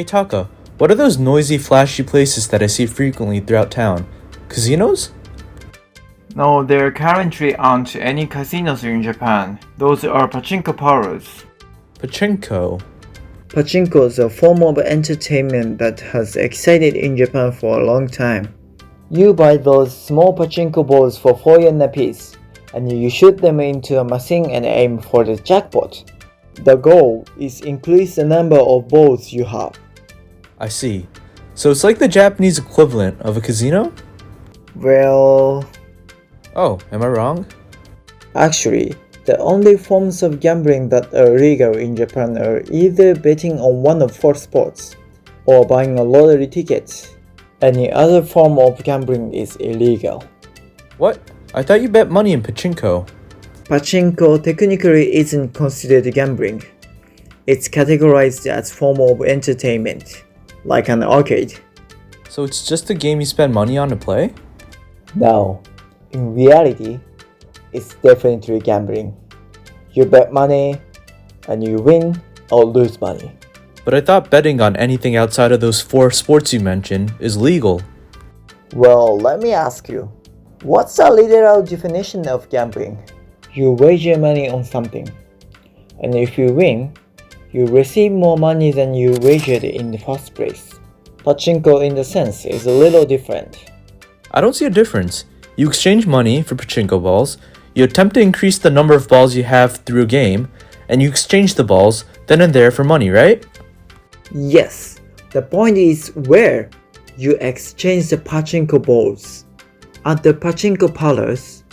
Hey Taka, what are those noisy, flashy places that I see frequently throughout town? Casinos? No, there currently aren't any casinos in Japan. Those are pachinko parlors. Pachinko. Pachinko is a form of entertainment that has existed in Japan for a long time. You buy those small pachinko balls for 4 yen a piece, and you shoot them into a machine and aim for the jackpot. The goal is increase the number of balls you have. I see. So it's like the Japanese equivalent of a casino? Well, Oh, am I wrong? actually, the only forms of gambling that are legal in Japan are either betting on one of 4 sports or buying a lottery ticket. Any other form of gambling is illegal. What? I thought you bet money in pachinko. Pachinko technically isn't considered gambling. It's categorized as form of entertainment, like an arcade. So it's just a game you spend money on to play? No, in reality, it's definitely gambling. You bet money, and you win or lose money. But I thought betting on anything outside of those 4 sports you mentioned is legal. Well, let me ask you, what's a literal definition of gambling? You wager money on something, and if you win, you receive more money than you wagered in the first place. Pachinko in the sense is a little different. I don't see a difference. You exchange money for pachinko balls, you attempt to increase the number of balls you have through a game, and you exchange the balls then and there for money, right? Yes, the point is where you exchange the pachinko balls. At the pachinko parlors,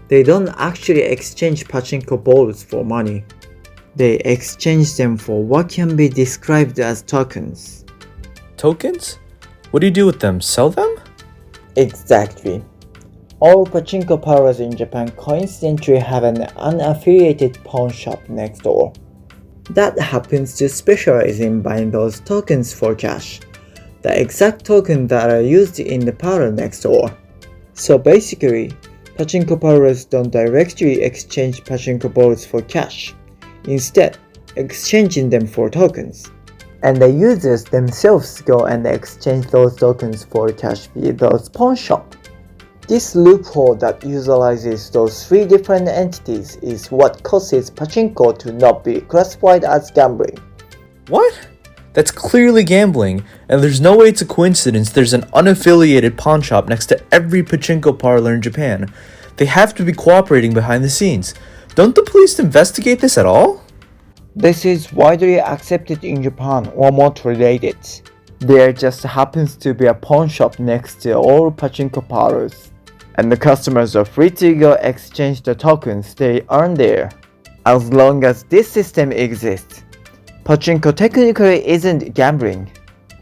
they don't actually exchange pachinko balls for money. They exchange them for what can be described as tokens. Tokens? What do you do with them? Sell them? Exactly. All pachinko parlors in Japan coincidentally have an unaffiliated pawn shop next door. That happens to specialize in buying those tokens for cash, the exact tokens that are used in the parlor next door. So basically, pachinko parlors don't directly exchange pachinko balls for cash, instead exchanging them for tokens. And the users themselves go and exchange those tokens for cash via those pawn shop. This loophole that utilizes those 3 different entities is what causes pachinko to not be classified as gambling. What? That's clearly gambling, and there's no way it's a coincidence there's an unaffiliated pawn shop next to every pachinko parlor in Japan. They have to be cooperating behind the scenes. Don't the police investigate this at all? This is widely accepted in Japan, almost related. There just happens to be a pawn shop next to all pachinko parlors, and the customers are free to go exchange the tokens they earn there. As long as this system exists, pachinko technically isn't gambling.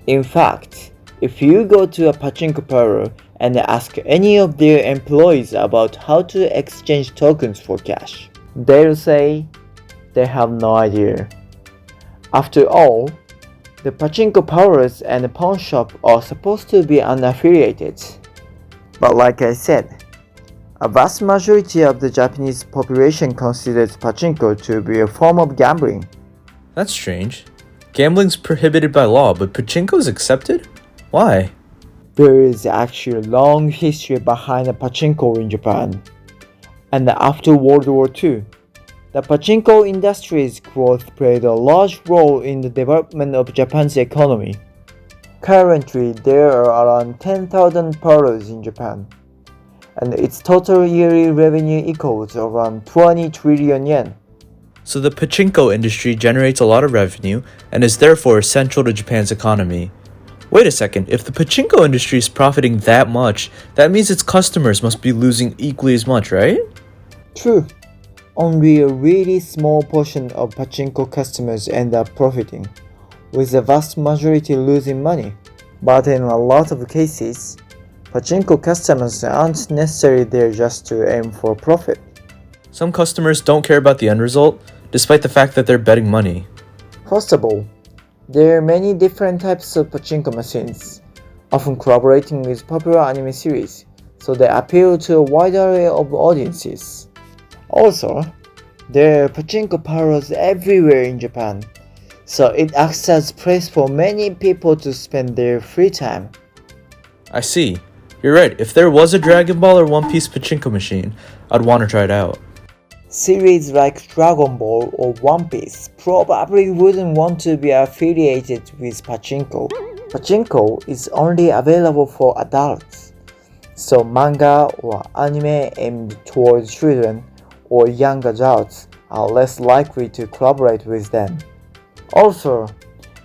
In fact, if you go to a pachinko parlor and ask any of their employees about how to exchange tokens for cash, they'll say they have no idea. After all, the pachinko parlors and the pawn shop are supposed to be unaffiliated. But like I said, a vast majority of the Japanese population considers pachinko to be a form of gambling. That's strange. Gambling's prohibited by law, but pachinko's accepted? Why? There is actually a long history behind the pachinko in Japan. And after World War II, the pachinko industry's growth played a large role in the development of Japan's economy. Currently, there are around 10,000 parlors in Japan, and its total yearly revenue equals around 20 trillion yen. So the pachinko industry generates a lot of revenue and is therefore essential to Japan's economy. Wait a second, if the pachinko industry is profiting that much, that means its customers must be losing equally as much, right? True. Only a really small portion of pachinko customers end up profiting, with the vast majority losing money. But in a lot of cases, pachinko customers aren't necessarily there just to aim for profit. Some customers don't care about the end result, despite the fact that they're betting money. First of all, there are many different types of pachinko machines, often collaborating with popular anime series, so they appeal to a wide array of audiences. Also, there are pachinko parlors everywhere in Japan, So it acts as a place for many people to spend their free time. I see. You're right, if there was a Dragon Ball or One Piece pachinko machine, I'd want to try it out. Series like Dragon Ball or One Piece probably wouldn't want to be affiliated with Pachinko. Pachinko is only available for adults, so manga or anime aimed towards children or young adults are less likely to collaborate with them. Also,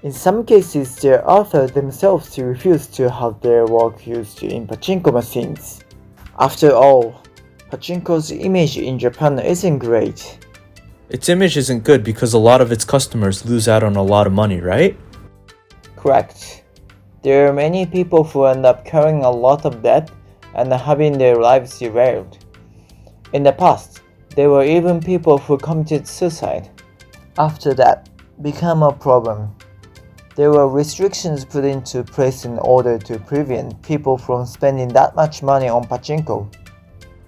in some cases the authors themselves refuse to have their work used in pachinko machines. After all, Pachinko's image in Japan isn't great. Its image isn't good because a lot of its customers lose out on a lot of money, right? Correct. There are many people who end up carrying a lot of debt and having their lives derailed. In the past, there were even people who committed suicide. After that became a problem. There were restrictions put into place in order to prevent people from spending that much money on pachinko.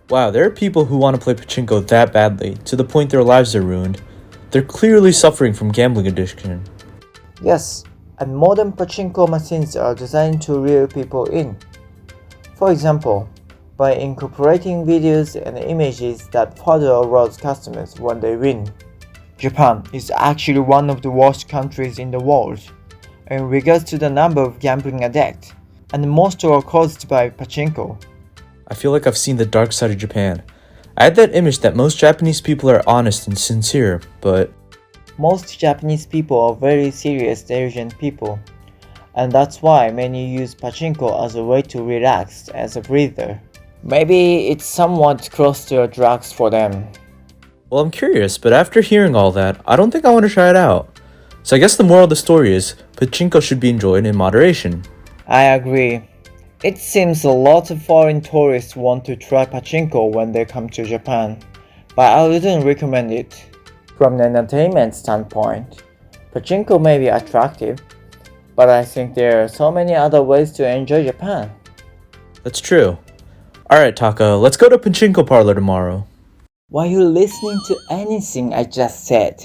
Wow, there are people who want to play pachinko that badly, to the point their lives are ruined. They're clearly suffering from gambling addiction. Yes, and modern pachinko machines are designed to lure people in. For example, by incorporating videos and images that further arouse customers when they win. Japan is actually one of the worst countries in the world in regards to the number of gambling addicts, and most are caused by pachinko. I feel like I've seen the dark side of Japan. I had that image that most Japanese people are honest and sincere, but Most Japanese people are very serious, intelligent people, and that's why many use pachinko as a way to relax, as a breather. Maybe it's somewhat close to drugs for them. well, I'm curious, but after hearing all that, I don't think I want to try it out. So I guess the moral of the story is, pachinko should be enjoyed in moderation. I agree. It seems a lot of foreign tourists want to try pachinko when they come to Japan, but I wouldn't recommend it. From an entertainment standpoint, pachinko may be attractive, but I think there are so many other ways to enjoy Japan. That's true. Alright, Taka, let's go to pachinko parlor tomorrow. Why are you listening to anything I just said?